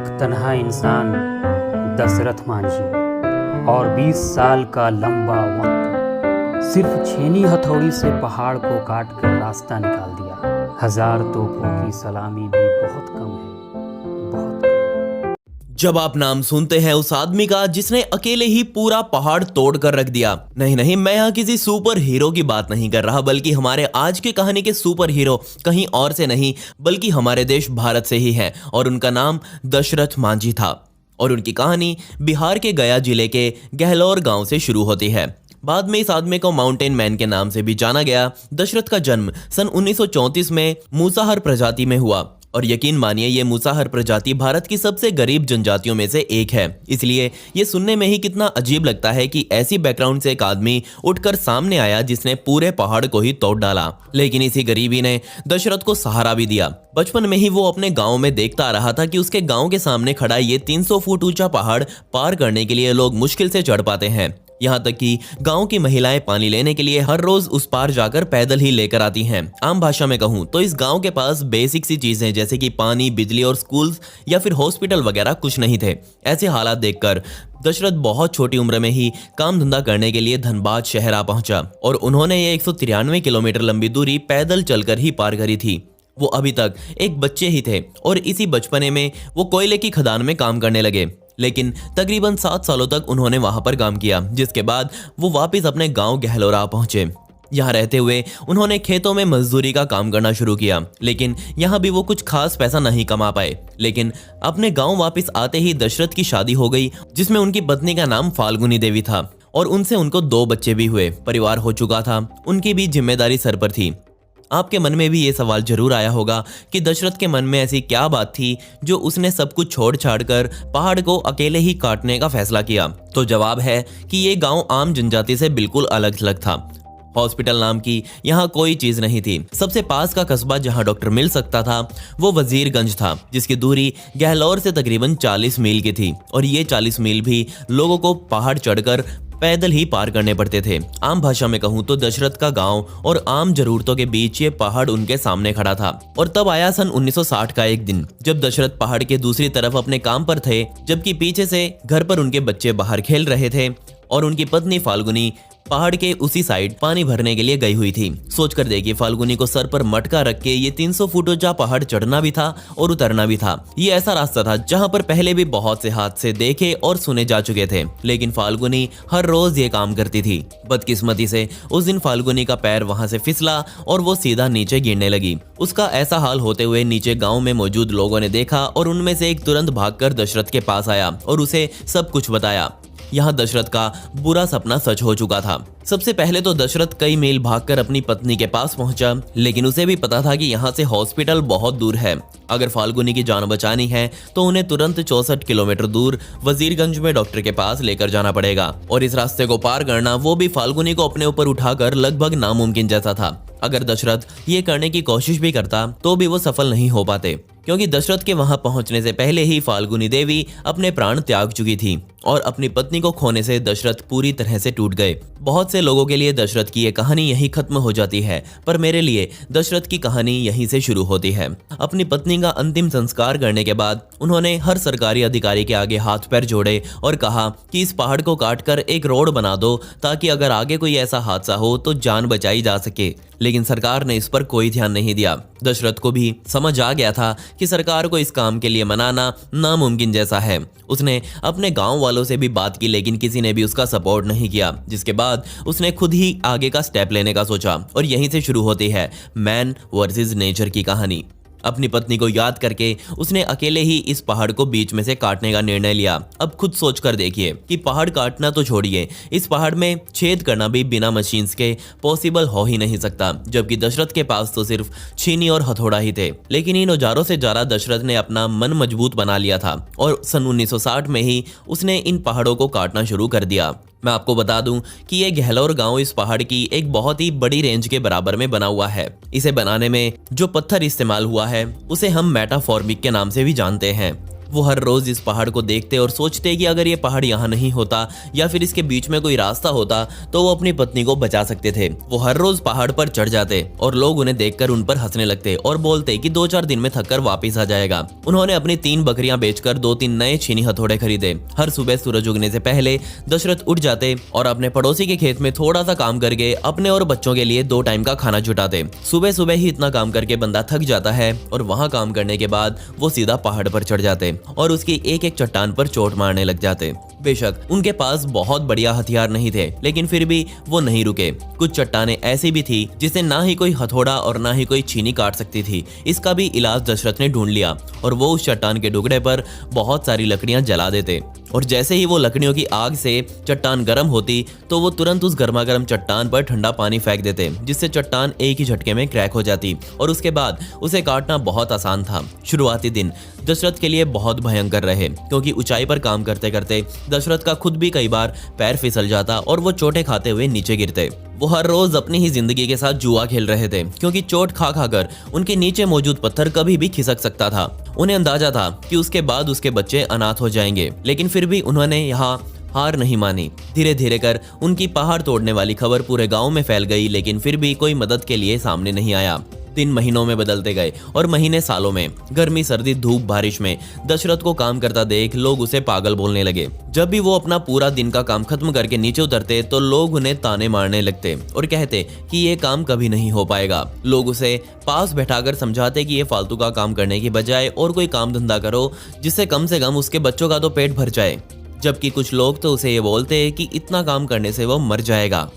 एक तन्हा इंसान दशरथ मांझी और 20 साल का लंबा वक्त सिर्फ छेनी हथौड़ी से पहाड़ को काट कर रास्ता निकाल दिया। 1000 तोपों की सलामी भी बहुत कम है, बहुत कम। जब आप नाम सुनते हैं उस आदमी का जिसने अकेले ही पूरा पहाड़ तोड़ कर रख दिया। नहीं, मैं यहाँ किसी सुपर हीरो की बात नहीं कर रहा, बल्कि हमारे आज की कहानी के सुपर हीरो कहीं और से नहीं बल्कि हमारे देश भारत से ही है और उनका नाम दशरथ मांझी था। और उनकी कहानी बिहार के गया जिले के गहलोर गांव से शुरू होती है। बाद में इस आदमी को माउंटेन मैन के नाम से भी जाना गया। दशरथ का जन्म सन 1934 में मूसाहर प्रजाति में हुआ और यकीन मानिए ये मूसाहर प्रजाति भारत की सबसे गरीब जनजातियों में से एक है। इसलिए ये सुनने में ही कितना अजीब लगता है कि ऐसी बैकग्राउंड से एक आदमी उठकर सामने आया जिसने पूरे पहाड़ को ही तोड़ डाला। लेकिन इसी गरीबी ने दशरथ को सहारा भी दिया। बचपन में ही वो अपने गांव में देखता आ रहा था कि उसके गांव के सामने खड़ा ये 300 फुट ऊंचा पहाड़ पार करने के लिए लोग मुश्किल से चढ़ पाते हैं। यहाँ तक कि गांव की महिलाएं पानी लेने के लिए हर रोज उस पार जाकर पैदल ही लेकर आती हैं। आम भाषा में कहूँ तो इस गांव के पास बेसिक सी चीजें जैसे कि पानी, बिजली और स्कूल्स या फिर हॉस्पिटल वगैरह कुछ नहीं थे। ऐसे हालात देखकर दशरथ बहुत छोटी उम्र में ही काम धंधा करने के लिए धनबाद शहर आ पहुंचा और उन्होंने ये 193 किलोमीटर लंबी दूरी पैदल चलकर ही पार करी थी। वो अभी तक एक बच्चे ही थे और इसी बचपने में वो कोयले की खदान में काम करने लगे। लेकिन तकरीबन 7 सालों तक उन्होंने वहां पर काम किया, जिसके बाद वो वापस अपने गांव गहलोरा पहुंचे। यहाँ रहते हुए उन्होंने खेतों में मजदूरी का काम करना शुरू किया, लेकिन यहाँ भी वो कुछ खास पैसा नहीं कमा पाए। लेकिन अपने गांव वापस आते ही दशरथ की शादी हो गई, जिसमें उनकी पत्नी का नाम फाल्गुनी देवी था और उनसे उनको 2 बच्चे भी हुए। परिवार हो चुका था, उनकी भी जिम्मेदारी सर पर थी। आपके मन में भी ये सवाल जरूर आया होगा कि दशरथ के मन में ऐसी क्या बात थी जो उसने सब कुछ छोड़ छाड़ कर पहाड़ को अकेले ही काटने का फैसला किया। तो जवाब है कि ये गांव आम जनजाति से बिल्कुल अलग थलग था। हॉस्पिटल नाम की यहाँ कोई चीज नहीं थी। सबसे पास का कस्बा जहाँ डॉक्टर मिल सकता था वो वजीरगंज था, जिसकी दूरी गहलोर से तकरीबन 40 मील की थी और ये 40 मील भी लोगों को पहाड़ चढ़कर पैदल ही पार करने पड़ते थे। आम भाषा में कहूँ तो दशरथ का गांव और आम जरूरतों के बीच ये पहाड़ उनके सामने खड़ा था। और तब आया सन 1960 का एक दिन, जब दशरथ पहाड़ के दूसरी तरफ अपने काम पर थे, जबकि पीछे से घर पर उनके बच्चे बाहर खेल रहे थे और उनकी पत्नी फाल्गुनी पहाड़ के उसी साइड पानी भरने के लिए गई हुई थी। सोचकर देखिए, फाल्गुनी को सर पर मटका रख के ये 300 फुट ऊंचा पहाड़ चढ़ना भी था और उतरना भी था। ये ऐसा रास्ता था जहां पर पहले भी बहुत से हादसे देखे और सुने जा चुके थे, लेकिन फाल्गुनी हर रोज ये काम करती थी। बदकिस्मती से उस दिन फाल्गुनी का पैर वहां से फिसला और वो सीधा नीचे गिरने लगी। उसका ऐसा हाल होते हुए नीचे गाँव में मौजूद लोगों ने देखा और उनमें से एक तुरंत भागकर दशरथ के पास आया और उसे सब कुछ बताया। यहाँ दशरथ का बुरा सपना सच हो चुका था। सबसे पहले तो दशरथ कई मील भागकर अपनी पत्नी के पास पहुंचा, लेकिन उसे भी पता था कि यहाँ से हॉस्पिटल बहुत दूर है। अगर फाल्गुनी की जान बचानी है तो उन्हें तुरंत 64 किलोमीटर दूर वजीरगंज में डॉक्टर के पास लेकर जाना पड़ेगा और इस रास्ते को पार करना वो भी फाल्गुनी को अपने ऊपर उठाकर लगभग नामुमकिन जैसा था। अगर दशरथ ये करने की कोशिश भी करता तो भी वो सफल नहीं हो पाते, क्योंकि दशरथ के वहां पहुंचने से पहले ही फाल्गुनी देवी अपने प्राण त्याग चुकी थी और अपनी पत्नी को खोने से दशरथ पूरी तरह से टूट गए। बहुत से लोगों के लिए दशरथ की ये कहानी यहीं खत्म हो जाती है, पर मेरे लिए दशरथ की कहानी यहीं से शुरू होती है। अपनी पत्नी का अंतिम संस्कार करने के बाद उन्होंने हर सरकारी अधिकारी के आगे हाथ पैर जोड़े और कहा कि इस पहाड़ को काटकर एक रोड बना दो ताकि अगर आगे कोई ऐसा हादसा हो तो जान बचाई जा सके। लेकिन सरकार ने इस पर कोई ध्यान नहीं दिया। दशरथ को भी समझ आ गया था कि सरकार को इस काम के लिए मनाना नामुमकिन जैसा है। उसने अपने गांव वालों से भी बात की, लेकिन किसी ने भी उसका सपोर्ट नहीं किया, जिसके बाद उसने खुद ही आगे का स्टेप लेने का सोचा और यहीं से शुरू होती है मैन वर्सेस नेचर की कहानी। अपनी पत्नी को याद करके उसने अकेले ही इस पहाड़ को बीच में से काटने का निर्णय लिया। अब खुद सोचकर देखिए कि पहाड़ काटना तो छोड़िए, इस पहाड़ में छेद करना भी बिना मशीन के पॉसिबल हो ही नहीं सकता, जबकि दशरथ के पास तो सिर्फ छीनी और हथौड़ा ही थे। लेकिन इन औजारों से ज्यादा दशरथ ने अपना मन मजबूत बना लिया था और सन 1960 में ही उसने इन पहाड़ों को काटना शुरू कर दिया। मैं आपको बता दूं कि ये गहलोर गांव इस पहाड़ की एक बहुत ही बड़ी रेंज के बराबर में बना हुआ है। इसे बनाने में जो पत्थर इस्तेमाल हुआ है उसे हम मेटाफॉर्मिक के नाम से भी जानते हैं। वो हर रोज इस पहाड़ को देखते और सोचते कि अगर ये पहाड़ यहाँ नहीं होता या फिर इसके बीच में कोई रास्ता होता तो वो अपनी पत्नी को बचा सकते थे। वो हर रोज पहाड़ पर चढ़ जाते और लोग उन्हें देखकर उन पर हंसने लगते और बोलते कि 2-4 दिन में थककर वापस आ जाएगा। उन्होंने अपनी 3 बकरियां बेचकर 2-3 नए छीनी हथौड़े खरीदे। हर सुबह सूरज उगने से पहले दशरथ उठ जाते और अपने पड़ोसी के खेत में थोड़ा सा काम करके अपने और बच्चों के लिए 2 टाइम का खाना जुटाते। सुबह सुबह ही इतना काम करके बंदा थक जाता है और वहां काम करने के बाद वो सीधा पहाड़ पर चढ़ जाते और उसकी एक एक चट्टान पर चोट मारने लग जाते। बेशक उनके पास बहुत बढ़िया हथियार नहीं थे, लेकिन फिर भी वो नहीं रुके। कुछ चट्टानें ऐसी भी थी जिसे ना ही कोई हथौड़ा और ना ही कोई छीनी काट सकती थी। इसका भी इलाज दशरथ ने ढूंढ लिया और वो उस चट्टान के टुकड़े पर बहुत सारी लकड़ियां जला देते और जैसे ही वो लकड़ियों की आग से चट्टान गर्म होती तो वो तुरंत उस गर्मा गर्म चट्टान पर ठंडा पानी फेंक देते, जिससे चट्टान एक ही झटके में क्रैक हो जाती और उसके बाद उसे काटना बहुत आसान था। शुरुआती दिन दशरथ के लिए बहुत भयंकर रहे, क्योंकि ऊंचाई पर काम करते करते दशरथ का खुद भी कई बार पैर फिसल जाता और वो चोटें खाते हुए नीचे गिरते। वो हर रोज अपनी ही जिंदगी के साथ जुआ खेल रहे थे, क्योंकि चोट खा खाकर उनके नीचे मौजूद पत्थर कभी भी खिसक सकता था। उन्हें अंदाजा था कि उसके बाद उसके बच्चे अनाथ हो जाएंगे, लेकिन फिर भी उन्होंने यहाँ हार नहीं मानी। धीरे धीरे कर उनकी पहाड़ तोड़ने वाली खबर पूरे गांव में फैल गई, लेकिन फिर भी कोई मदद के लिए सामने नहीं आया। दिन महीनों में बदलते गए और महीने सालों में। गर्मी सर्दी धूप बारिश में दशरथ को काम करता देख लोग उसे पागल बोलने लगे। जब भी वो अपना पूरा दिन का काम खत्म करके नीचे उतरते तो लोग उन्हें ताने मारने लगते और कहते कि ये काम कभी नहीं हो पाएगा। लोग उसे पास बैठाकर समझाते कि ये फालतू का काम करने की बजाय और कोई काम धंधा करो जिससे कम से कम उसके बच्चों का तो पेट भर जाए। जबकि कुछ लोग तो उसे ये बोलते कि इतना काम करने से वो मर जाएगा।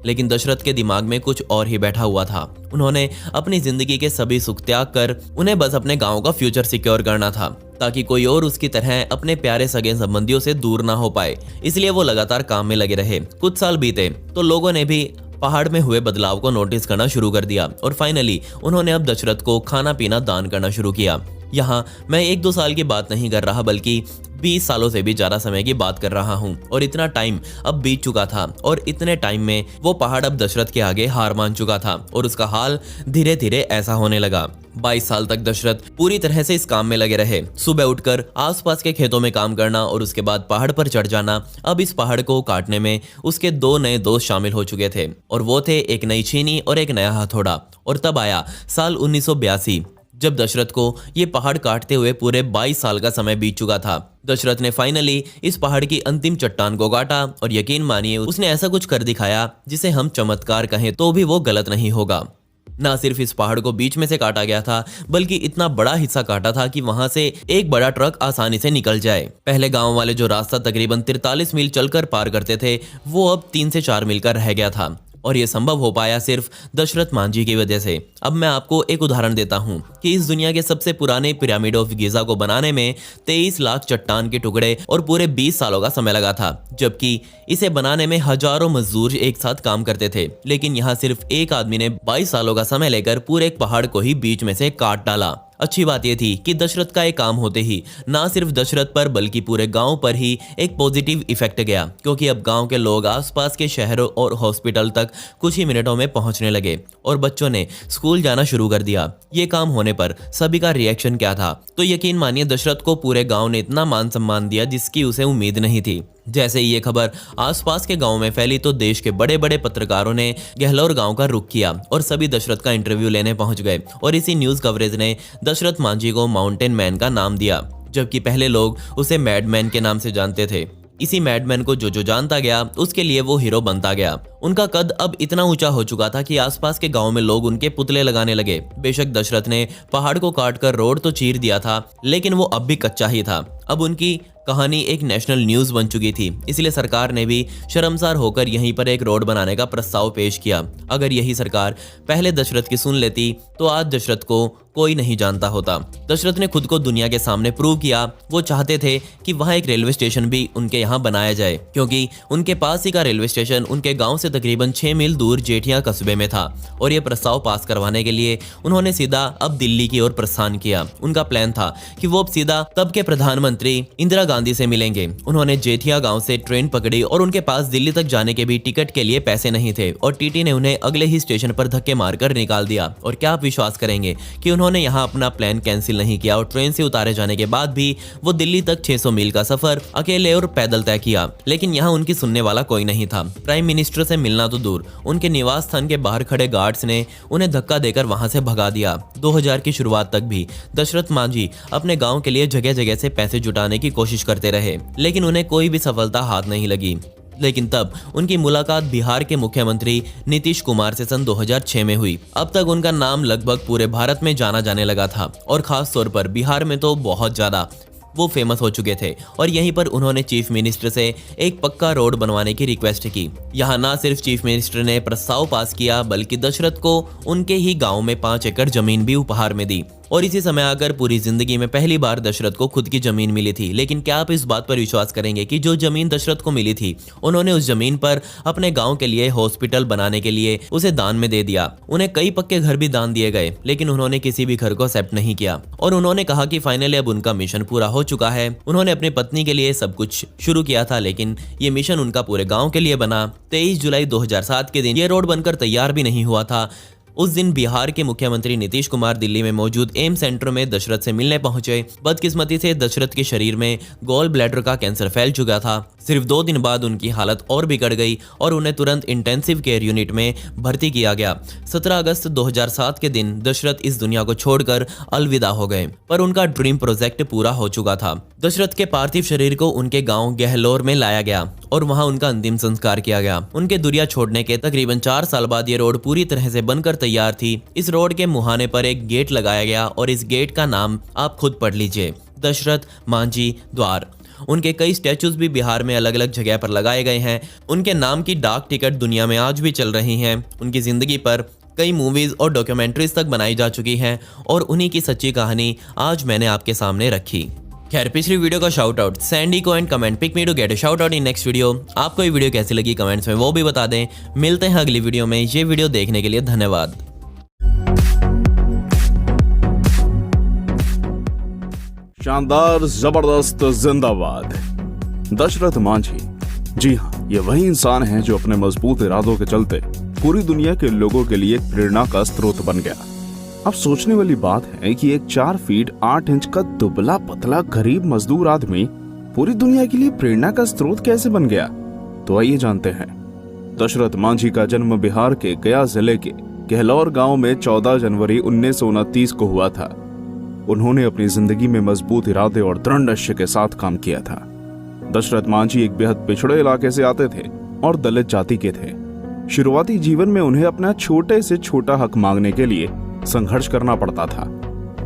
लेकिन दशरथ के दिमाग में कुछ और ही बैठा हुआ था। उन्होंने अपनी जिंदगी के सभी सुख त्याग कर उन्हें बस अपने गांव का फ्यूचर सिक्योर करना था, ताकि कोई और उसकी तरह अपने प्यारे सगे संबंधियों से दूर ना हो पाए। इसलिए वो लगातार काम में लगे रहे। कुछ साल बीते तो लोगों ने भी पहाड़ में हुए बदलाव को नोटिस करना शुरू कर दिया और फाइनली उन्होंने अब दशरथ को खाना पीना दान करना शुरू किया। यहाँ मैं 1-2 साल की बात नहीं कर रहा, बल्कि 20 सालों से भी ज्यादा समय की बात कर रहा हूँ। और इतना टाइम अब बीत चुका था और इतने टाइम में वो पहाड़ अब दशरथ के आगे हार मान चुका था और उसका हाल धीरे धीरे ऐसा होने लगा। 22 साल तक दशरथ पूरी तरह से इस काम में लगे रहे। सुबह उठकर आसपास के खेतों में काम करना और उसके बाद पहाड़ पर चढ़ जाना। अब इस पहाड़ को काटने में उसके 2 नए दोस्त शामिल हो चुके थे और वो थे एक नई छीनी और एक नया हथौड़ा। और तब आया साल 1982, जब दशरथ को ये पहाड़ काटते हुए पूरे 22 साल का समय बीत चुका था। दशरथ ने फाइनली इस पहाड़ की अंतिम चट्टान को काटा और यकीन मानिए उसने ऐसा कुछ कर दिखाया जिसे हम चमत्कार कहें तो भी वो गलत नहीं होगा। ना सिर्फ इस पहाड़ को बीच में से काटा गया था, बल्कि इतना बड़ा हिस्सा काटा था कि वहां से एक बड़ा ट्रक आसानी से निकल जाए। पहले गांव वाले जो रास्ता तकरीबन 43 मील चलकर पार करते थे, वो अब 3 से 4 मील का रह गया था और ये संभव हो पाया सिर्फ दशरथ मांझी की वजह से। अब मैं आपको एक उदाहरण देता हूँ कि इस दुनिया के सबसे पुराने पिरामिड ऑफ गिजा को बनाने में 23 लाख चट्टान के टुकड़े और पूरे 20 सालों का समय लगा था, जबकि इसे बनाने में हजारों मजदूर एक साथ काम करते थे। लेकिन यहाँ सिर्फ एक आदमी ने 22 सालों का समय लेकर पूरे एक पहाड़ को ही बीच में से काट डाला। अच्छी बात यह थी कि दशरथ का एक काम होते ही ना सिर्फ दशरथ पर बल्कि पूरे गांव पर ही एक पॉजिटिव इफेक्ट गया, क्योंकि अब गांव के लोग आसपास के शहरों और हॉस्पिटल तक कुछ ही मिनटों में पहुंचने लगे और बच्चों ने स्कूल जाना शुरू कर दिया। ये काम होने पर सभी का रिएक्शन क्या था, तो यकीन मानिए दशरथ को पूरे गांव ने इतना मान सम्मान दिया जिसकी उसे उम्मीद नहीं थी। जैसे ही ये खबर आसपास के गांव में फैली तो देश के बड़े बड़े पत्रकारों ने गहलोर गांव का रुख किया और सभी दशरथ का इंटरव्यू लेने पहुंच गए और इसी न्यूज कवरेज ने दशरथ मांझी को माउंटेन मैन का नाम दिया, जबकि पहले लोग उसे मैडमैन के नाम से जानते थे। इसी मैडमैन को जो जानता गया उसके लिए वो हीरो बनता गया। उनका कद अब इतना ऊंचा हो चुका था कि आसपास के गांव में लोग उनके पुतले लगाने लगे। बेशक दशरथ ने पहाड़ को काटकर रोड तो चीर दिया था, लेकिन वो अब भी कच्चा ही था। अब उनकी कहानी एक नेशनल न्यूज बन चुकी थी, इसलिए सरकार ने भी शर्मसार होकर यहीं पर एक रोड बनाने का प्रस्ताव पेश किया। अगर यही सरकार पहले दशरथ की सुन लेती तो आज दशरथ को कोई नहीं जानता होता। दशरथ ने खुद को दुनिया के सामने प्रूव किया। वो चाहते थे कि वहां एक रेलवे स्टेशन भी उनके यहाँ बनाया जाए, क्योंकि उनके पास ही का रेलवे स्टेशन उनके गांव से तकरीबन 6 मील दूर जेठिया कस्बे में था। और ये प्रस्ताव पास करवाने के लिए उन्होंने सीधा अब दिल्ली की ओर प्रस्थान किया। उनका प्लान था कि वो अब सीधा तब के प्रधानमंत्री इंदिरा गांधी से मिलेंगे। उन्होंने जेठिया गांव से ट्रेन पकड़ी और उनके पास दिल्ली तक जाने के भी टिकट के लिए पैसे नहीं थे और टीटी ने उन्हें अगले ही स्टेशन पर धक्के मारकर निकाल दिया। और क्या आप विश्वास करेंगे कि उन्होंने उन्होंने यहाँ अपना प्लान कैंसिल नहीं किया और ट्रेन से उतारे जाने के बाद भी वो दिल्ली तक 600 मील का सफर अकेले और पैदल तय किया। लेकिन यहाँ उनकी सुनने वाला कोई नहीं था। प्राइम मिनिस्टर से मिलना तो दूर, उनके निवास स्थान के बाहर खड़े गार्ड्स ने उन्हें धक्का देकर वहां से भगा दिया। 2000 की शुरुआत तक भी दशरथ मांझी अपने गांव के लिए जगह जगह से पैसे जुटाने की कोशिश करते रहे, लेकिन उन्हें कोई भी सफलता हाथ नहीं लगी। लेकिन तब उनकी मुलाकात बिहार के मुख्यमंत्री नीतीश कुमार से सन 2006 में हुई। अब तक उनका नाम लगभग पूरे भारत में जाना जाने लगा था और खास तौर पर बिहार में तो बहुत ज्यादा वो फेमस हो चुके थे। और यहीं पर उन्होंने चीफ मिनिस्टर से एक पक्का रोड बनवाने की रिक्वेस्ट की। यहाँ ना सिर्फ चीफ मिनिस्टर ने प्रस्ताव पास किया, बल्कि दशरथ को उनके ही गांव में 5 एकड़ जमीन भी उपहार में दी। और इसी समय आकर पूरी जिंदगी में पहली बार दशरथ को खुद की जमीन मिली थी। लेकिन क्या आप इस बात पर विश्वास करेंगे कि जो जमीन दशरथ को मिली थी, उन्होंने उस जमीन पर अपने गांव के लिए हॉस्पिटल बनाने के लिए उसे दान में दे दिया। उन्हें कई पक्के घर भी दान दिए गए, लेकिन उन्होंने किसी भी घर को एक्सेप्ट नहीं किया। और उन्होंने कहा कि फाइनली अब उनका मिशन पूरा हो चुका है। उन्होंने अपनी पत्नी के लिए सब कुछ शुरू किया था, लेकिन ये मिशन उनका पूरे गाँव के लिए बना। 23 जुलाई 2007 के दिन ये रोड बनकर तैयार भी नहीं हुआ था। उस दिन बिहार के मुख्यमंत्री नीतीश कुमार दिल्ली में मौजूद एम्स सेंटर में दशरथ से मिलने पहुंचे। बदकिस्मती से दशरथ के शरीर में गॉल ब्लैडर का कैंसर फैल चुका था। सिर्फ 2 दिन बाद उनकी हालत और बिगड़ गई और उन्हें तुरंत इंटेंसिव केयर यूनिट में भर्ती किया गया। 17 अगस्त 2007 के दिन दशरथ इस दुनिया को छोड़कर अलविदा हो गए, पर उनका ड्रीम प्रोजेक्ट पूरा हो चुका था। दशरथ के पार्थिव शरीर को उनके गांव गहलोर में लाया गया और वहां उनका अंतिम संस्कार किया गया। उनके दुनिया छोड़ने के तकरीबन 4 साल बाद ये रोड पूरी तरह से बनकर तैयार थी। इस रोड के मुहाने पर एक गेट लगाया गया और इस गेट का नाम आप खुद पढ़ लीजिए, दशरथ मांझी द्वार। उनके कई स्टैचूज भी बिहार में अलग अलग जगह पर लगाए गए हैं। उनके नाम की डाक टिकट दुनिया में आज भी चल रही हैं। उनकी जिंदगी पर कई मूवीज और डॉक्यूमेंट्रीज तक बनाई जा चुकी हैं और उन्हीं की सच्ची कहानी आज मैंने आपके सामने रखी। खैर, पिछली वीडियो का शाउट आउट सैंडी को and comment pick me to get a shout out in next video. आपको ये वीडियो कैसी लगी कमेंट्स में वो भी बता दें। मिलते हैं अगली वीडियो में। ये वीडियो देखने के लिए धन्यवाद। शानदार, जबरदस्त, जिंदाबाद दशरथ मांझी। जी हाँ, ये वही इंसान है जो अपने मजबूत इरादों के चलते पूरी दुनिया के लोगों के लिए एक प्रेरणा का स्रोत बन गया। अब सोचने वाली बात है कि एक 4 फीट 8 इंच का दुबला पतला गरीब मजदूर आदमी पूरी दुनिया के लिए प्रेरणा का स्रोत कैसे बन गया। तो आइए जानते हैं। दशरथ मांझी का जन्म बिहार के गया जिले के गहलोर गांव में 14 जनवरी 1929 को हुआ था। उन्होंने अपनी जिंदगी में मजबूत इरादे और दृढ़ निश्चय के साथ काम किया था। दशरथ मांझी एक बेहद पिछड़े इलाके से आते थे और दलित जाति के थे। शुरुआती जीवन में उन्हें अपना छोटे से छोटा हक मांगने के लिए संघर्ष करना पड़ता था।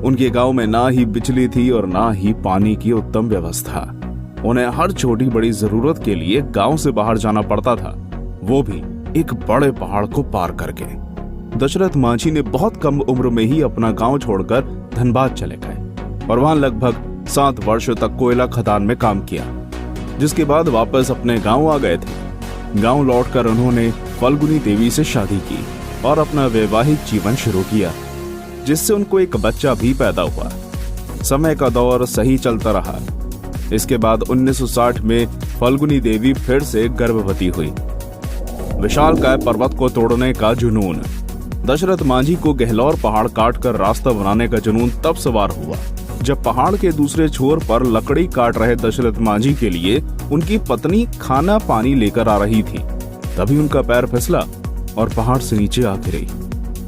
उनके गांव में ना ही बिजली थी और ना ही पानी की उत्तम व्यवस्था। उन्हें हर छोटी बड़ी जरूरत के लिए गांव से बाहर जाना पड़ता था, वो भी एक बड़े पहाड़ को पार करके। दशरथ मांझी ने बहुत कम उम्र में ही अपना गांव छोड़कर धनबाद चले गए और वहां लगभग 7 वर्षों तक कोयला खदान में काम किया, जिसके बाद वापस अपने गांव आ गए थे। गांव लौटकर उन्होंने फल्गुनी देवी से शादी की और अपना वैवाहिक जीवन शुरू किया, जिससे उनको एक बच्चा भी पैदा हुआ। समय का दौर सही चलता रहा। इसके बाद 1960 में फल्गुनी देवी फिर से गर्भवती हुई। विशालकाय पर्वत को तोड़ने का जुनून। दशरथ मांझी को गहलोर पहाड़ काटकर रास्ता बनाने का जुनून तब सवार हुआ जब पहाड़ के दूसरे छोर पर लकड़ी काट रहे दशरथ मांझी के लिए उनकी पत्नी खाना पानी लेकर आ रही थी। तभी उनका पैर फिसला और पहाड़ से नीचे आ गिरी।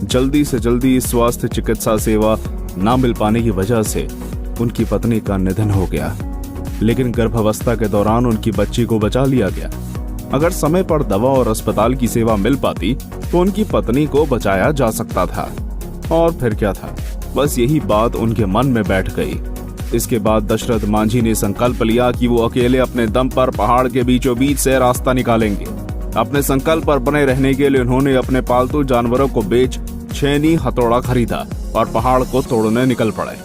जल्दी से जल्दी स्वास्थ्य चिकित्सा सेवा न मिल पाने की वजह से उनकी पत्नी का निधन हो गया, लेकिन गर्भावस्था के दौरान उनकी बच्ची को बचा लिया गया। अगर समय पर दवा और अस्पताल की सेवा मिल पाती तो उनकी पत्नी को बचाया जा सकता था। और फिर क्या था, बस यही बात उनके मन में बैठ गई। इसके बाद दशरथ मांझी ने संकल्प लिया कि वो अकेले अपने दम पर पहाड़ के बीचों बीच से रास्ता निकालेंगे। अपने संकल्प पर बने रहने के लिए उन्होंने अपने पालतू जानवरों को बेच छेनी हथौड़ा खरीदा और पहाड़ को तोड़ने निकल पड़े।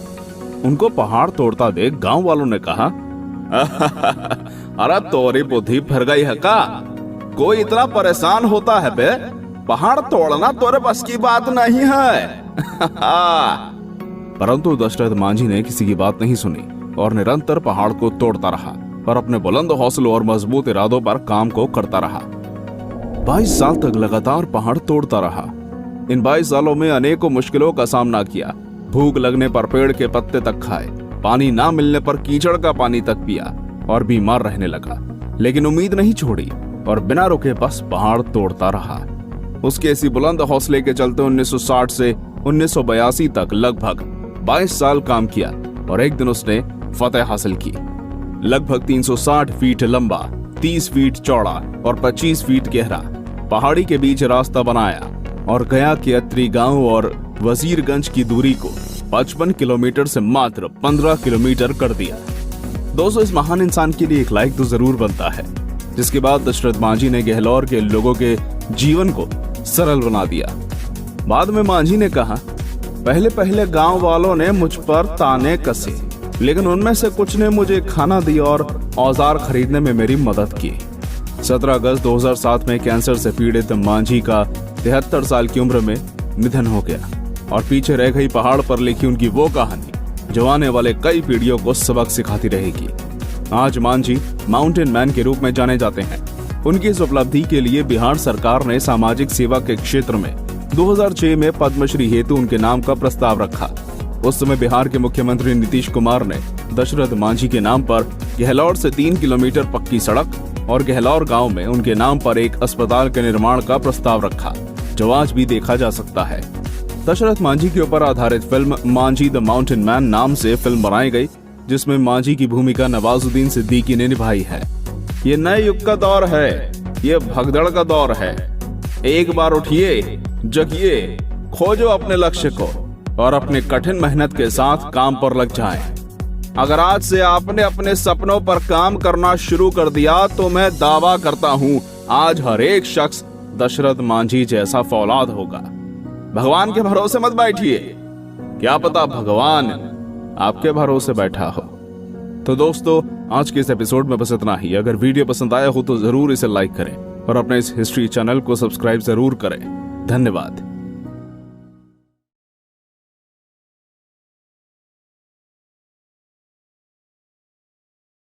उनको पहाड़ तोड़ता देख गांव वालों ने कहा, अरे तोरी बुद्धि फिर गई है का? कोई इतना परेशान होता है बे? पहाड़ तोड़ना तोरे बस की बात नहीं है। परंतु दशरथ मांझी ने किसी की बात नहीं सुनी और निरंतर पहाड़ को तोड़ता रहा और अपने बुलंद हौसलों और मजबूत इरादों पर काम को करता रहा। 22 साल तक लगातार पहाड़ तोड़ता रहा। इन 22 सालों में अनेकों मुश्किलों का सामना किया। भूख लगने पर पेड़ के पत्ते तक खाए, पानी ना मिलने पर कीचड़ का पानी तक पिया और बीमार रहने लगा, लेकिन उम्मीद नहीं छोड़ी और बिना रुके बस पहाड़ तोड़ता रहा। उसके ऐसी बुलंद हौसले के चलते 1960 से 1982 तक लगभग 22 साल काम किया और एक दिन उसने फतेह हासिल की। लगभग 360 फीट लंबा, 30 फीट चौड़ा और 25 फीट गहरा पहाड़ी के बीच रास्ता बनाया और गया के अत्री गांव और वजीरगंज की दूरी को 55 किलोमीटर से मात्र 15 किलोमीटर कर दिया। दोस्तों, इस महान इंसान के लिए एक लाइक तो जरूर बनता है, जिसके बाद दशरथ मांझी ने गहलोर के लोगों के जीवन को सरल बना दिया। बाद में मांझी ने कहा, पहले पहले गांव वालों ने मुझ पर ताने कसे, लेकिन उनमें से कुछ ने मुझे खाना दिया और औजार खरीदने में मेरी मदद की। 17 अगस्त 2007 में कैंसर से पीड़ित मांझी का 73 साल की उम्र में निधन हो गया और पीछे रह गई पहाड़ पर लिखी उनकी वो कहानी जो आने वाले कई पीढ़ियों को सबक सिखाती रहेगी। आज मांझी माउंटेन मैन के रूप में जाने जाते हैं। उनकी इस उपलब्धि के लिए बिहार सरकार ने सामाजिक सेवा के क्षेत्र में 2006 में पद्मश्री हेतु उनके नाम का प्रस्ताव रखा। उस समय बिहार के मुख्यमंत्री नीतीश कुमार ने दशरथ मांझी के नाम पर गहलोर से 3 किलोमीटर पक्की सड़क और गहलोर गांव में उनके नाम पर एक अस्पताल के निर्माण का प्रस्ताव रखा, जो आज भी देखा जा सकता है। दशरथ मांझी के ऊपर आधारित film Manjhi the mountain man नाम से फिल्म बनाई गई, जिसमें मांझी की भूमिका नवाजुद्दीन सिद्दीकी ने निभाई है। ये नए युग का दौर है, ये भगदड़ का दौर है। एक बार उठिए, जगिए, खोजो अपने लक्ष्य को और अपने कठिन मेहनत के साथ काम पर लग जाएं। अगर आज से आपने अपने सपनों पर काम करना शुरू कर दिया तो मैं दावा करता हूं आज हर एक शख्स दशरथ मांझी जैसा फौलाद होगा। भगवान के भरोसे मत बैठिए, क्या पता भगवान आपके भरोसे बैठा हो। तो दोस्तों, आज के इस एपिसोड में बस इतना ही। अगर वीडियो पसंद आया हो तो जरूर इसे लाइक करें और अपने इस हिस्ट्री चैनल को सब्सक्राइब जरूर करें। धन्यवाद।